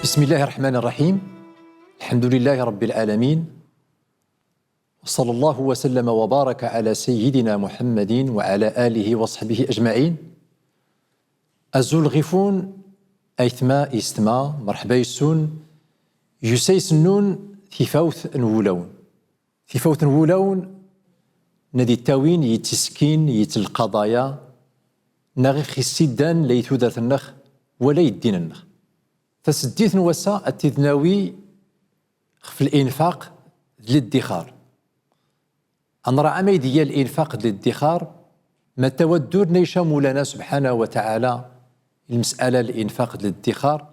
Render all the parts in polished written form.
بسم الله الرحمن الرحيم. الحمد لله رب العالمين، وصلى الله وسلم وبارك على سيدنا محمد وعلى آله وصحبه أجمعين. أزولغفون أيثما إستما مرحبا يسون يسيسنون ثفاوث نولون نادي التاوين يتسكين يتالقضايا نغيخ السيدان ليثو دارت النخ ولا يدين النخ فسديث نوسا التذناوي في الإنفاق للادخار. أن راه عمي ديال الإنفاق للادخار ما تودور نيشا مولانا سبحانه وتعالى المسألة الإنفاق للادخار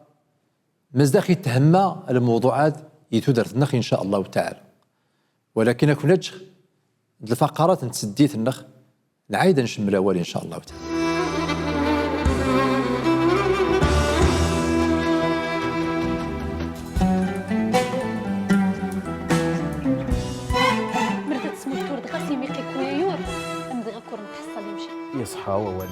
مزداخي تهمى الموضوعات يتودرت النخ إن شاء الله تعالى، ولكن كنتش الفقرات نتسديت النخ نعايد نشمل أول إن شاء الله تعالى. يصحى وولد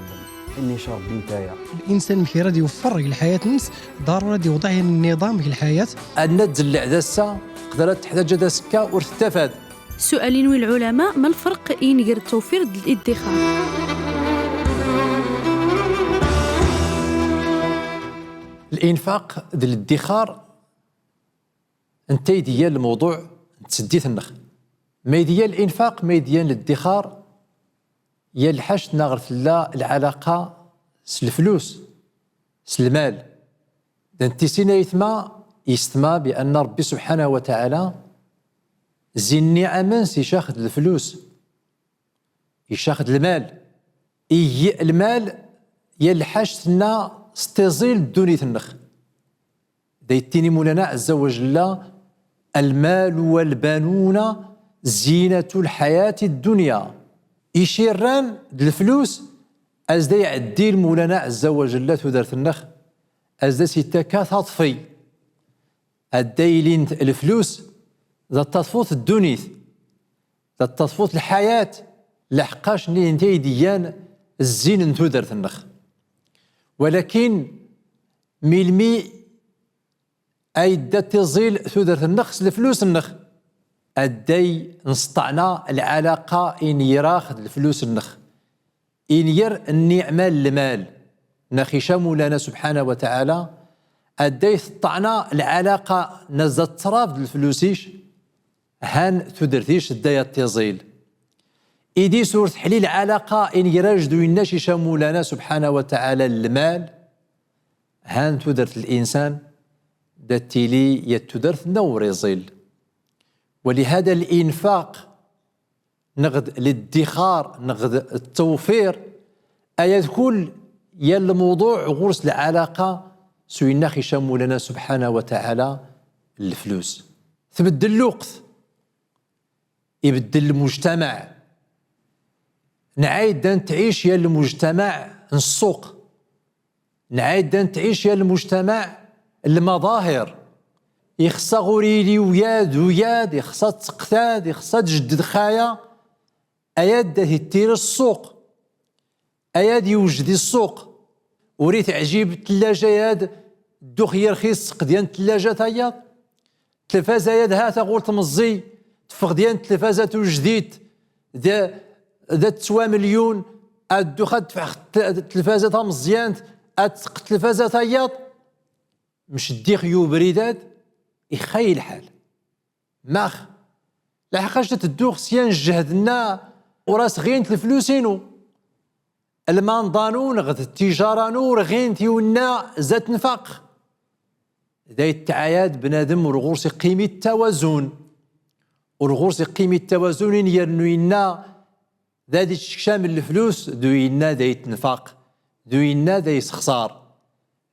اني شرب بنتايا. الانسان مكي راه يوفر الحياه نفس ضروري يوضع النظام في الحياه ان تزلع داسه قدرت تحتاج داسكا وارتفاد. سؤالين والعلماء ما الفرق بين التوفير الادخار؟ الانفاق ديال الادخار انت ديال الموضوع تسديت النخ ما ديال الانفاق ما ديال الادخار يا الحشد نغرت لا العلاقة سالفلوس سالمال دانتيسينا يثما بأن ربي سبحانه وتعالى زين نعما يشاخد الفلوس يشاخد المال المال يا الحشدنا استزيل دونية النخ دايتيني مولانا عز وجل المال والبنون زينة الحياة الدنيا يشيران الفلوس ازدا يعدي مولانا عز وجل تودرت النخ ازدا سيتاكا تطفي الدايلين الفلوس ذات تطفوت الدنيث ذات تطفوت الحياة لحقاش ني ديان الزين تودرت النخ، ولكن ميلمي ايدا تزيل تودرت النخ الفلوس النخ أدي نسطعنا العلاقة إن يراخد الفلوس النخ إن ير النعمة المال نخيشا مولانا سبحانه وتعالى أدي سطعنا العلاقة نزت تراب الفلوسيش هان تدرتيش الداية تزيل إيدي سورة حليل العلاقة إن يراجدو يناشيشا مولانا سبحانه وتعالى المال هان تدرت الإنسان داتيلي يتدرت نور يزيل. ولهذا الإنفاق نغد الادخار نغد التوفير آيات كل يا الموضوع غرس العلاقة سوينا خيشا مولانا سبحانه وتعالى الفلوس تبدل الوقت يبدل المجتمع نعايد تعيش يا المجتمع السوق نعايد تعيش يا المجتمع المظاهر يخصى غوريلي وياد يخصى تقتاد يخصى تجدد خايا اياد تير السوق اياد يوجد السوق وريت عجيب الثلاجه ياد الدوخيه رخيص تسق ديال الثلاجه تايا التلفازه ياد ها تغول تمزي تفق ديال التلفازه جديد دا تسوى مليون الدوخه تدفع التلفازه تا مزيان تسق التلفازه تايا مشدي خيو بريدات يخيل الحال ماخ لحقاش تدوخ سيان جهدنا وراس غينت الفلوسينو المانضانو نغد التجارانو رغينت يونا زات نفاق ذا التعاياد بنادم ورغورسي قيمة التوازن ورغورسي قيمة التوازن يرنوينا ذا دي شامل الفلوس دوينا ذا يتنفاق دوينا ذا يسخسار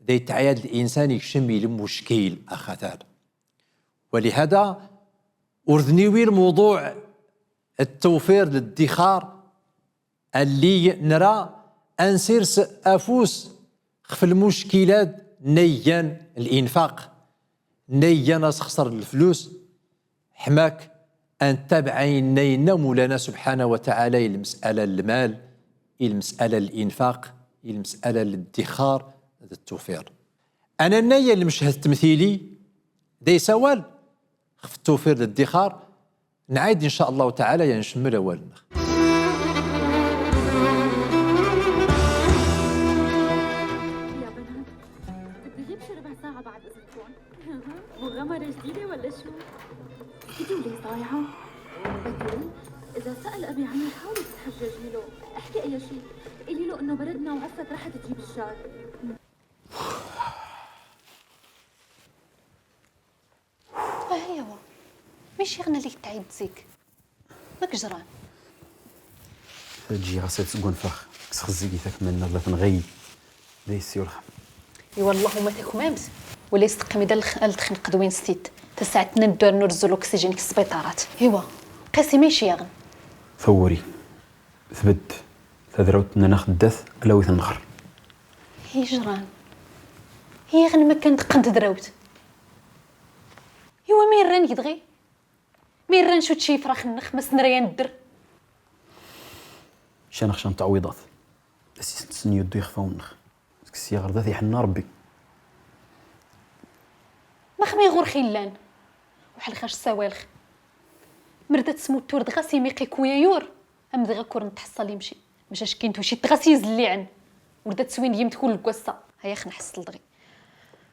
ذا التعاياد الإنسان يشمل المشكل أخاثار. ولهذا أردنيوي الموضوع التوفير للادخار اللي نرى أنسير أفوس في المشكلات نيا الإنفاق نيا نسخسر الفلوس حماك أن تبعين نينا مولانا سبحانه وتعالى المسألة المال المسألة الإنفاق المسألة الادخار التوفير انا نايا المشهد التمثيلي داي سوال خف التوفير للادخار نعايد ان شاء الله تعالى يعني نشمل اولنا. يا بنات بدي اجيب شي ربع ساعة بعد اذنكم. مغامرة جديدة ولا شو؟ ايدي وليه ضايعة؟ بدري إذا سأل أبي عني حاولي تتحججي له، احكي أي شيء، قولي له إنه بردنا وعفت رح تجيب الشاي. ايوا مش يغنى ليك تعيد زيك ماك جران تجي غاسل تسقون فخ كسخزيكي ثاك من نغلا فنغي ليس يرحم. اي والله ما تاكو مامس ولا يستقم يدل الخنق دوين ستيت تساعدنا ندور نرزو الاكسجين في السبيطارات. ايوا قاسي ماشي يغن ثوري ثبت تدروت ان ناخذ الدث الاويث النخر. هي جران هي غن ما كانت قند دراوت. ايوا مين ران يدغي مين ران شو تشي فراخ النخ ما سنريان الدر شان خشان تعويضات بس يسن يدو يخفاو النخ كسي غردات يحنا ربي ما خمي غور خيلان وحال خاش سوالخ مردت سموت تورد غاسي ميقي كويا يور ام دغا كور نتحصل يمشي باش اش كاين توشي تغاسي يزلي عن وردت سوين يم تكون الكوسه هيا خنا حس لدغي.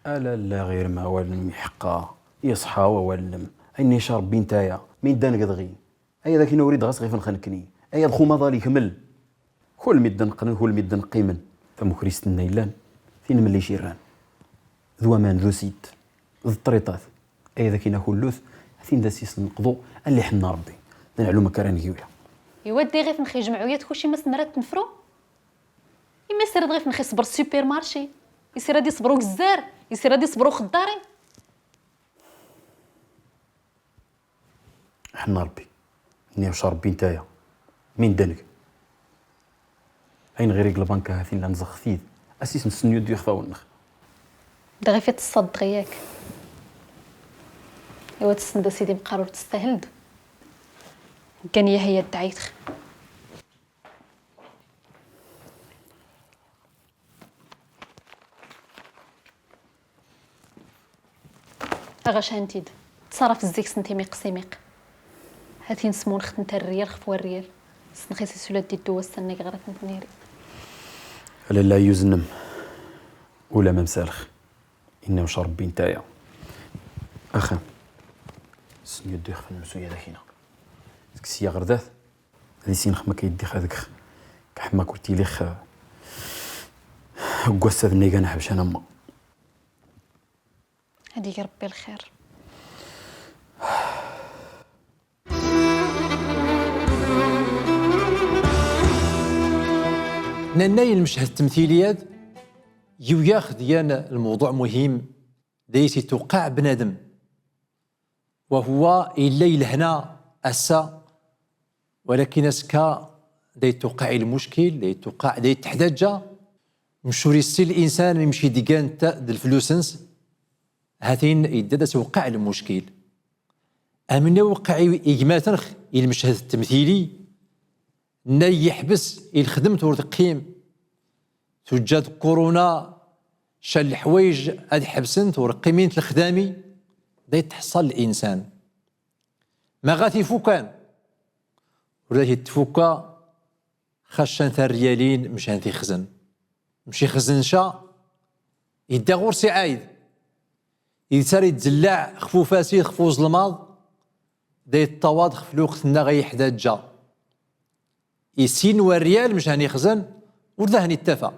الا لا غير ما والم يحقا يصحى وولم عيني شاربين نتايا مين دان قدغي ايا ذاك نوريد غاس غير فنخنكني ايا دخو مضالي كمل كل ميدن قنن كل ميدن قيمن فمو كريست النيلان فين ملي شيران ذو مان ذو سيد ذو الطريطات ايا ذاك ناكلوث فين ذا سيس نقضو اللي حنا ربي نعلو مكان كيويا يودي غير نخي جمعويات كلشي ما سنرات نفرو يما يصير غير نخي صبر السوبر مارشي يصير غادي يصبروا كزار يصير غادي يصبروا خضاري حنا ربي ني واش ربي نتايا مين دانك عين غير البنكه هاثين لا نزخ ثيد اسيس نسنيو يدو يخفاو النخ دغيا في تصدق ياك ايوا تسند سيدي مقارور تستاهل كان هي دعيتخ اغاش هانتيد تصرف الزيك سنتيميق سيميق هاتين سمون خت نتا الريال خفوا الريال سنخيسي سولا دي دوا استنى غير نتنيري لا لا يزنم ولا ما مسالخ انه واش ربي نتايا اخا سنيو دو يخفى المسويه داكينا كسيا غرداث هذه سينخ ما كيدي هذاك كحما كنتي ليخ كواسا ذني كان حبش انا ما هذيك ربي الخير. نناي المشهد التمثيليات ياخذ ديال الموضوع مهم دايسي توقع بنادم وهو إلا يلهنا أسا ولكن اسكا داي توقع المشكل داي توقع داي تحتاج مشوري السي الانسان يمشي ديكان تاع الفلوسنس هاتين يددا توقع المشكل امن وقع اجمالا المشهد التمثيلي ناي يحبس الخدم تورد قيم توجد كورونا شال الحوايج هاد حبسن تورد قيمين الخدامي دا يتحصل الانسان ما غاتي فوكان ولا يتفوكا خشان ثا الريالين مش هانتي خزن مشي خزن شا يدا غورسي عايد يسار يتزلع خفوفاسي خفو ظلماض دا يتواض في الوقت نا غيحداد جا يسين والريال مش هاني خزن ولا هاني اتفا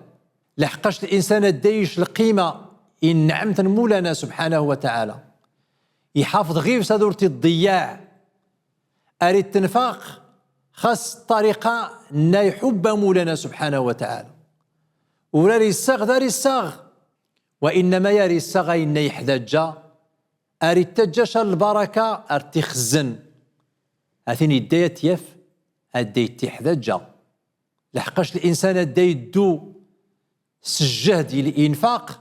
لحقاش الانسان دايش القيمه ان نعمت مولانا سبحانه وتعالى يحافظ غير سادورتي الضياع اريد التنفاق خاص طريقه نا يحب مولانا سبحانه وتعالى ولا ريساغ دار الساغ وانما يا ريساغ ان يحدجا اريد تجاش البركه ارتي خزن اثني دايت يف ادي تحدجا لحقاش الانسان ادي يدو سجه ديال الانفاق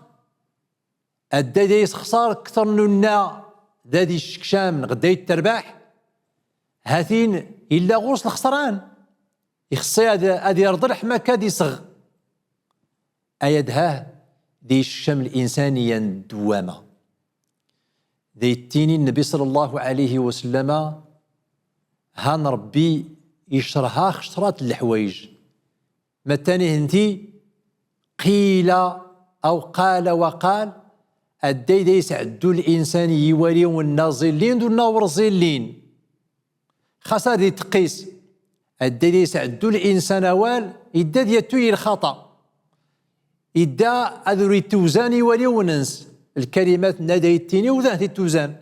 ادي يخسر اكثر منا دادي الشكشام غدا يترباح هاتين الا غوص الخسران يخصي هذا يرضى الحماك هادي يصغ ايدها دي الشمل الإنسانية الدوامة. دي التيني النبي صلى الله عليه وسلم هان ربي يشرها خشرات الحوايج. مثلا هنتي قيل أو قال وقال الدي ديس عدو الإنسان يوالي والنازلين دون ورزلين خاصة دي تقيس الدي ديس عدو الإنسان وال يدا ديالتو الخطأ يدا أذري التوزان يوالي وننس الكلمات نادي التيني وذا التوزان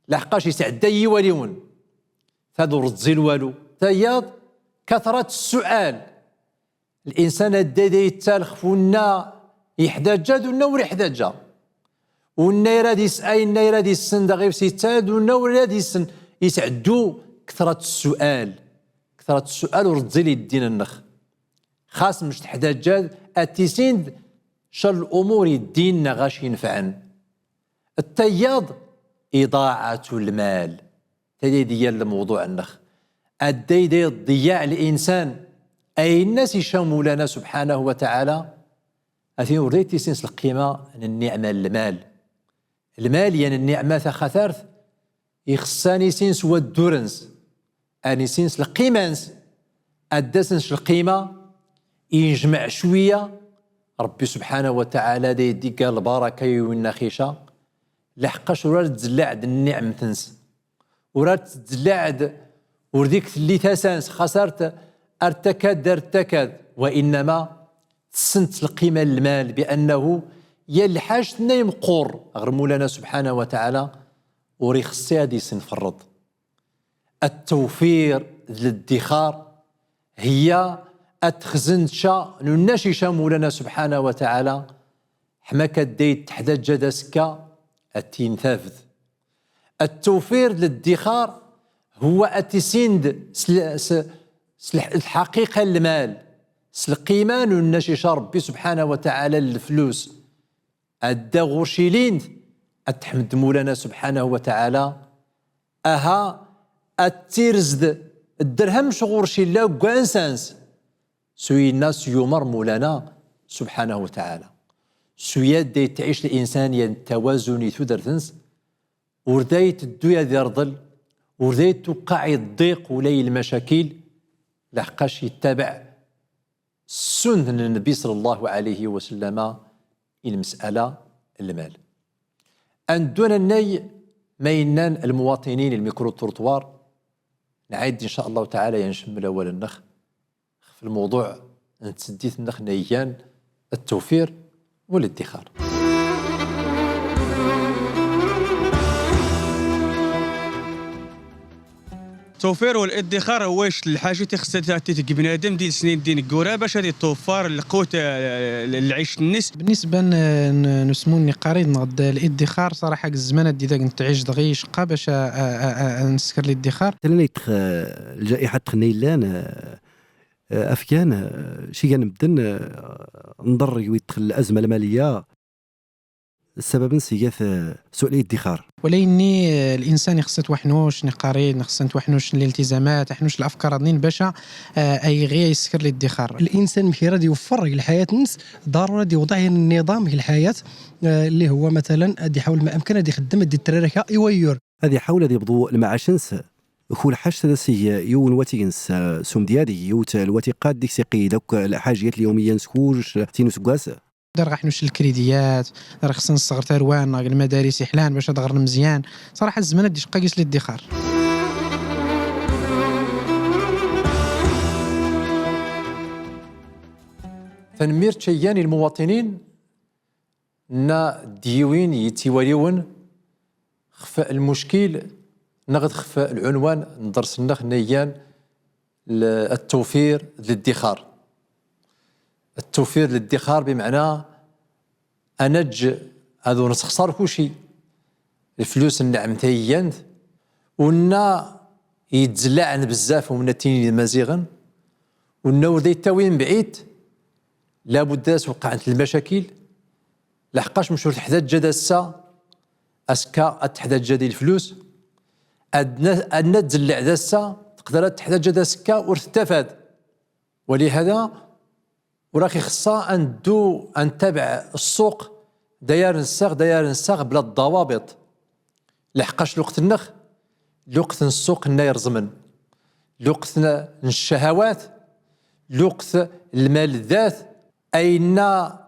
لحقاش يسعد يواليون فهادو رتزيل والو تاياض كثرة السؤال الإنسان الدادا يتالخ ونا يحداجا دونا ور يحداجا ونا يراد يسأل ونا يراد يسن دا غير سيتاد ونا يراد يسن يسعدو كثرة السؤال ورتزيل الدين النخ خاص مش تحتاجا التيسين شر الأمور الدين غاش ينفعن. التياض إضاعة المال هذا ديال الموضوع النخ الدي ضياع الإنسان أي الناس يشاموا لنا سبحانه وتعالى أثين وريتي سنس القيمة النعمة المال يعني النعمة خثارث يخصاني سنس والدورنس أني سنس القيمانس أدسنس القيمة يجمع شوية ربي سبحانه وتعالى دي قال البركة والنخيشة لحقاش وراد تزلعد النعم تنس وراد تزلعد ورديك اللي تسانس خسرت ارتكد وإنما تسنت القيمة المال بأنه يلحاج نايم قور غير مولانا سبحانه وتعالى وريخصي هادي سنفرض. التوفير للادخار هي أتخزنشا نناشي مولانا سبحانه وتعالى حماك الديت تحدى جدسك التين ثافذ. التوفير للادخار هو أتسيند الحقيقة المال القيمة نناشي ربي سبحانه وتعالى الفلوس الدغوشيلين أتحمد مولانا سبحانه وتعالى أها التيرزد الدرهم شغور شيلا وقانسانس سوي الناس يمر مولانا سبحانه وتعالى سويات دي تعيش الإنسان التوازن تدرثنس وردايت الدويا ذي رضل وردايت توقع الضيق ولي المشاكل لحقاش يتبع سنة النبي صلى الله عليه وسلم المسألة المال. أن دون الني ما ينان المواطنين الميكرو تروطوار نعيد إن شاء الله تعالى ينشمل أول النخ في الموضوع نتسديت النخ نيان التوفير والادخار. التوفير والادخار هو الحاجه اللي خصها تعطي بنادم ديال سنين دين الكره باش غادي توفر القوت العيش الناس. بالنسبه نسموني قريض نغد الادخار صراحه الزمان دي داك نتعيش دغيا شقه باش نسكر الادخار. تلنيت الجائحه تخنيلان افكان شي كنبدا نضر يدخل الازمه الماليه السبب نسيات سوء الادخار. ولكني الانسان خصو توحنوش نقاري خصو توحنوش الالتزامات حنوش الافكار ضنين باش اي غير يسكر الادخار. الانسان مشي راه يوفر الحياه نفس ضروري يوضع النظام في الحياه اللي هو مثلا غادي يحاول ما امكن غادي يخدم غادي التراركه يوير غادي يحاول غادي يبدو المعاشنس كل حاجه تنسي يون واتينس سوم ديالي يوت الوثيقات ديك سيقي دوك الحاجيات اليوميه نسكوش تينوس كواس دار غنحنوش الكريديات دار خصنا نصغر تروان المدارس يحلان باش تغرن مزيان. صراحه الزمان دي شقا قيس الادخار. تنمير تشيان المواطنين نا ديوين يتيواليون خفاء المشكل نغد خفاء العنوان ندرس النخ نيان التوفير للادخار. التوفير للادخار بمعنى أنج هذو نسخسر كلشي الفلوس النعمتيين ونا يتزلعن بزاف ومن التين مزيغا ونا وردا يتاوين بعيد لابد وقعت المشاكل لحقاش مشهور تحدى جداسة أسكا تحدى جدي الفلوس أدنا تزلع داسة تقدر تحدى جداسكا وارتفاد. ولهذا وراكي خصها أن تتبع السوق داير نساغ بلا الضوابط. لحقاش الوقت النخ الوقت السوق الناير زمن، الوقت الشهوات، الوقت الملذات، أين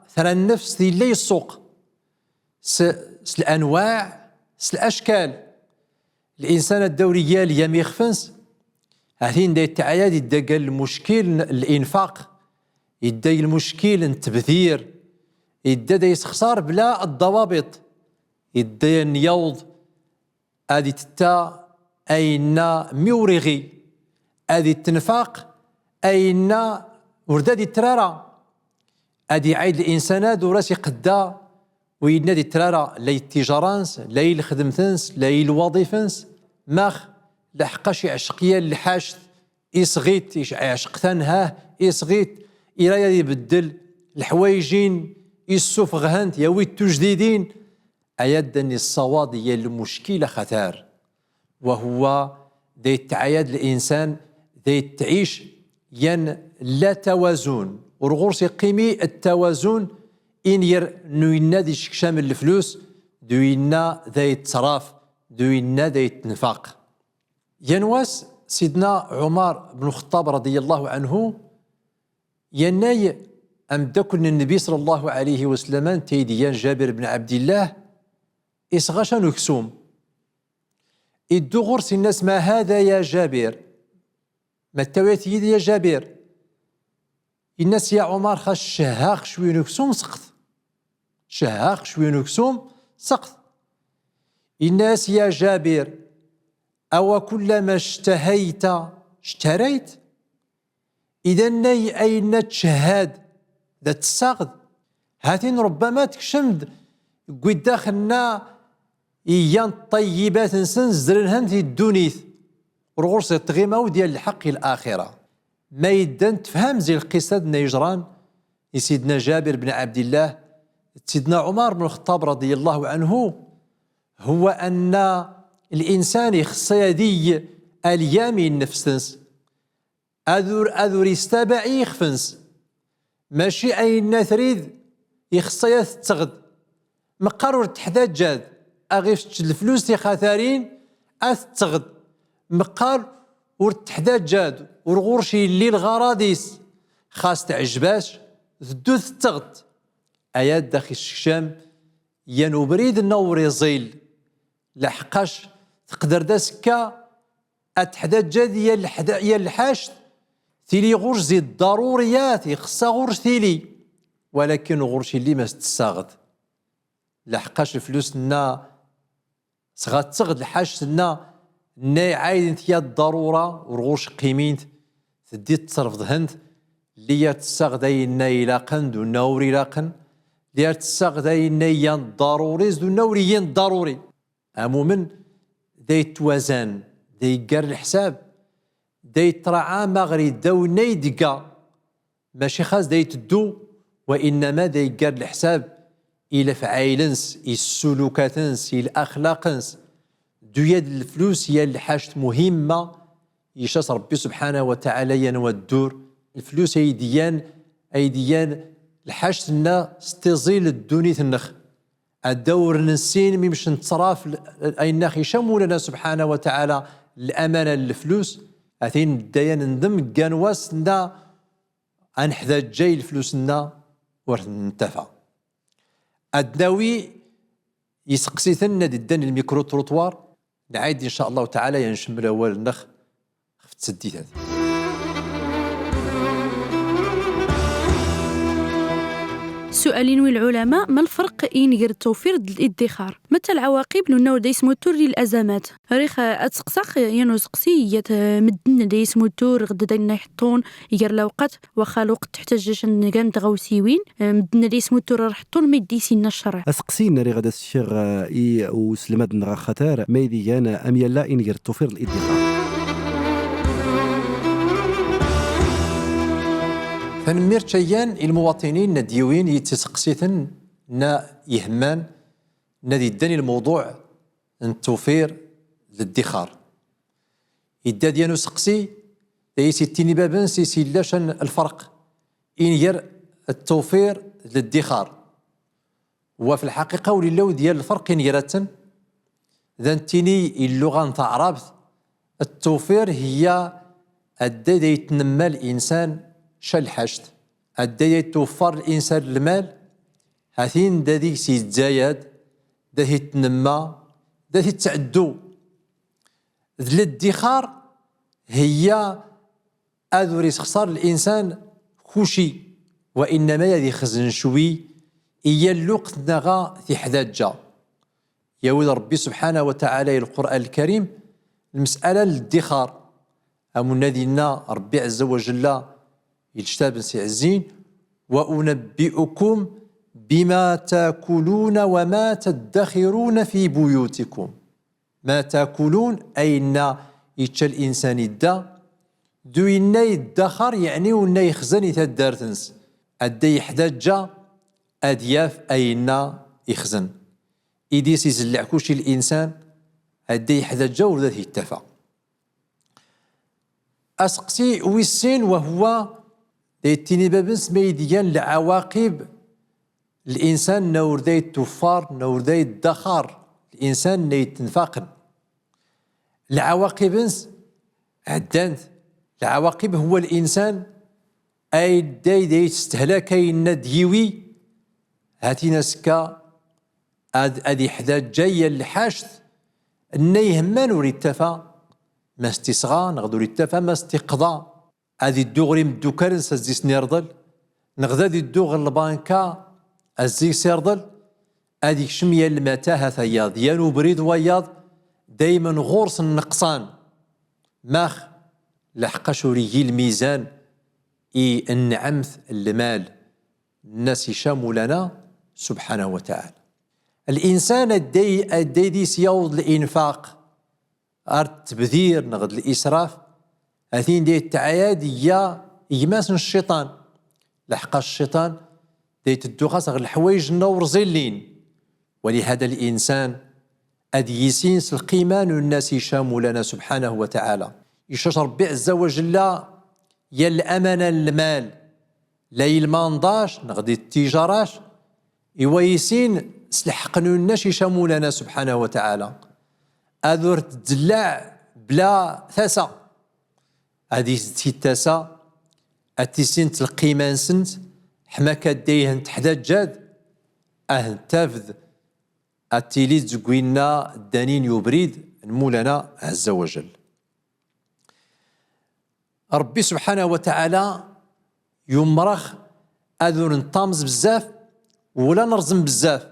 ثرى النفس دي لي السوق الأنواع الأشكال. الإنسان الدورية اليام يخفنس هاتين داي التعايد يدقى المشكل الإنفاق، يدي المشكل التبذير، يدي يسخسار بلا الضوابط، يدي نيوض هذه تتا أين ميورغي، هذه التنفاق أين وردادي الترارة، هذه عيد الإنسان دوراسي قدا وينادي الترارة لا التجارانس لا الخدمتنس لا الوظيفنس ماخ لحقاش يعشقيا الحاش يصغيت يعشق ثانها يصغيت إلى يبدل الحوايجين يسوفغهنت يوي التجديدين أيدني الصواد هي المشكلة خطر، وهو دي تعياد الإنسان دي تعيش ين لا توازن ورغورسي قيمي التوازن إن نوينا دي شكشام الفلوس دوينا ذي التصراف دوينا ذي التنفاق. ينواس سيدنا عمر بن الخطاب رضي الله عنه يناي أمدكن النبي صلى الله عليه وسلم تيديان جابر بن عبد الله إسغاشا نكسوم إدو غرس الناس ما هذا يا جابر، ما التواتي يا جابر الناس يا عمر خاش شهاق شوي نكسوم سقط، شهاق شوي نكسوم سقط. الناس يا جابر أو كلما اشتهيت اشتريت، إذا ناي أين تشهاد ذات الساقد هاتين ربما تكشمد قد داخلنا إيان طيبات نسن زرنهن في الدونيث رغرس التغيمة ديال الحق الآخرة. ما يدن تفهم زي القصة نيجران سيدنا جابر بن عبد الله سيدنا عمر بن الخطاب رضي الله عنه، هو أن الإنسان يخص يدي اليامين نفسنس أذور يستبع يخفنس ماشي أين تريد يخصيات تغد مقرر تحداد جاد أغيف الفلوس تي خاثارين أتغد مقار ورتحداد جاد ورغورشي اللي الغراديس خاص تعجباش ذدوث تغد آيات داخل الشام ينو بريد النور يزيل لحقاش تقدر داسكا أتحداد جاد يا الحاشت تيلي غرش زي الضروريات يخصها غرش تيلي، ولكن غرش اللي ما تستاغد لحقاش الفلوس لنا صغات تغد الحاج لنا ناي عايد ثيا الضروره ورغوش قيمين تدي تصرف ذهنت اللي تستاغد ناي لاقن دو نوري لاقن اللي تستاغد ناي ضروري دو نوريين ضروري. عموما داي توازن داي قار الحساب داي ترعى مغري داو ناي دقا ماشي خاص داي تدو، وإنما داي قار الحساب إلى فعايلنس السلوكاتنس الأخلاقنس دو يد الفلوس هي الحاجة مهمة يشاس ربي سبحانه وتعالى ينوى الدور. الفلوس أيديان الحاجة لنا استزيل الدونيث النخ الدور نسين ميمش نتصراف أي نخ يشمو لنا سبحانه وتعالى الأمانة للفلوس أثين الديان ندم قانواس لنا أنحذا جاي الفلوس لنا ورث ننتفع. الداوي يسقسي ثنا ددان الميكرو تروطوار نعيد ان شاء الله تعالى ينشمل اول النخ خفت تسديت هذا. سؤالين والعلماء ما الفرق بين التوفير الادخار متى العواقب لانه دا يسمو التور للازمات ريخ اتسقسق ينو سقسي مدن دا يسمو التور غدا دانا يحطون يجر لوقت واخا الوقت تحتاج نقام دغوسيوين مدن دا يسمو التور يحطون ما يديسينا الشرع اسقسينا ري غدا الشيخ اي وسلمات نغا خطر ما يديان ام يلا ان يجر التوفير الادخار فنمير تشيان المواطنين نديوين يتسقسيثن نا يهمان نادي الدني الموضوع التوفير للادخار يدا ديالو سقسي دايسي التيني بابن سيسي لاشن الفرق إن ير التوفير للادخار وفي الحقيقة ولله ديال الفرق نيرة ذنتيني اللغة نتاع عرب التوفير هي الداية يتنمى الإنسان شال حاجت الداية يتوفر الإنسان المال هاثين داديك سيتزايد داهي يتنمى داهي يتعدو الادخار هي أذور يسخسر الإنسان كوشي وإنما يدي خزن شوي إيا الوقت نغا في حداجة يا ربي سبحانه وتعالى القرآن الكريم المسألة الادخار أمنا دينا ربي عز وجل يجتاب سيعزين وأنبئكم بما تاكلون وما تدخرون في بيوتكم ما تاكلون أين يتشى الإنسان يدا دو إنا يدخر يعني وإنا يخزن يتدارتنس أدى يحداجة أدياف أين يخزن إيدي سيزلع كوشي الإنسان أدى يحداجة وردات يتفق أسقسي ويسين وهو ديتيني بابنس ميديان لعواقب الإنسان نوردي التفار نوردي الدخار الإنسان نيتنفاقن العواقب عدانت العواقب هو الإنسان أي داي تستهلاكي ديوي هاتي نسكا أدي حدا جاية الحاشت النيه ما نوري التفا ما استصغى نغدو التفا ما استقضى هذه الدغري مدوكان سازيس نيرضل نغدا دي الدوغ البانكا الزي سيرضل هذيك شمية المتاهة ثياض يانو بريد وياض دايما غورس النقصان ماخ لحقاش وريجي الميزان النعمث المال الناس يشاموا لنا سبحانه وتعالى الإنسان الداي دي سيوض الإنفاق التبذير نغد الإسراف هذين دي التعايد هي يماسن الشيطان لحقاش الشيطان دي تدوخاس غير الحوايج نور زلين ولهذا الإنسان أدي يسينس القيمان الناس يشاموا لنا سبحانه وتعالى يشاش ربي عز وجل يا الأمانة المال لا يلمانداش نغدي التجاراش يويسين سلحقنو الناس يشاموا لنا سبحانه وتعالى أذور تدلع بلا ثاسة هذه تاسة أتيسين القيمان سنت حماك ديهن تحدى جاد تافذ التيليز زكوينا الدانين يبريد المولانا عز وجل ربي سبحانه وتعالى يمرخ أذور نطامز بزاف ولا نرزم بزاف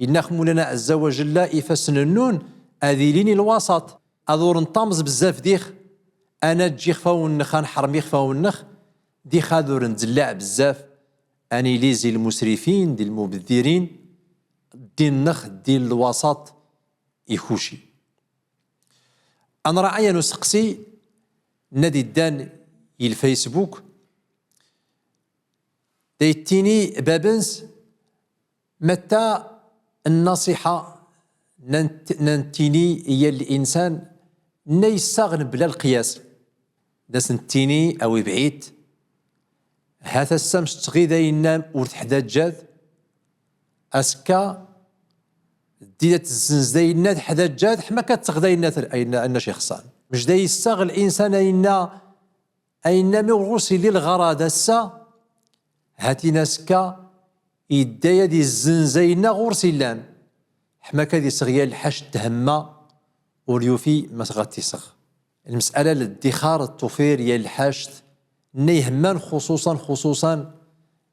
إنخ مولانا عز وجل يفسن النون أذيليني الوسط أذور نطامز بزاف ديخ أنا تجي خفاونخ نحرمي خفاونخ ديخ أذور نزلع بزاف أني ليزي المسرفين دي المبذرين دي النخ دي الوسط يخوشي أنا رعايا نسقسي نادي الدان الفيسبوك ديتيني بابنس متى النصيحة ننتيني هي الإنسان نيستغن بلا القياس داس نتيني أو بعيد هذا السمس تغيدا ينام ورتحدا جاد أسكا ديدات الزنزداينا حدا جاد حما كتغداينا أن شخصان مش دا يستغل الإنسان أين مغوصي للغرض السا هاتي ناسكا يدايا دي الزنزاينا غورسيلان حما كادي صغيا الحاش تهما وريوفي ما تغطي صغ المسألة الادخار الطفير يا الحاش نيهمان خصوصا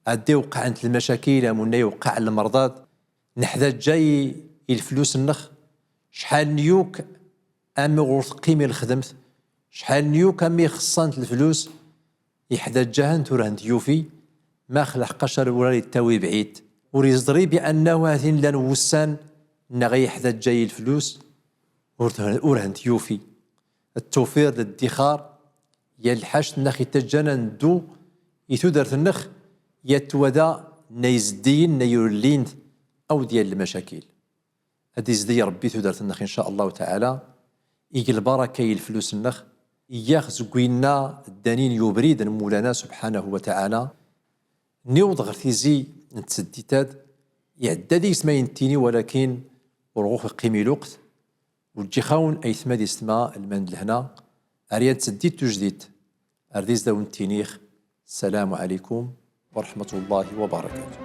عدي وقع عند المشاكل أمنا يوقع المرضات نحدا جاي الفلوس النخ شحال نيوك أمي غورث قيمة الخدمت شحال نيوك أمي خصانت الفلوس يحدا جاهن تورهن يوفي ما خلق قشر ولا يتاوي بعيد وريزدري بأنه هاثين لان وسان نغي يحدا جاي الفلوس ورهن يوفي التوفير للادخار يا الحاش نخي تجانا ندو يتودرت النخ يتودا نيزدين نيولين أو ديال المشاكل هذه زدي ربي تودرت النخ إن شاء الله تعالى يجي البركة الفلوس النخ ياخذ قوينا الدانين يبريد مولانا سبحانه وتعالى نيوض غير تيزي نتسديتاد يعدى ديك سما ينتيني ولكن ورغوخ قيمي الوقت وتجي خاون ايثما دي سما المند لهنا اريد تسديد تجديد ارديز داون تينيخ. السلام عليكم ورحمة الله وبركاته.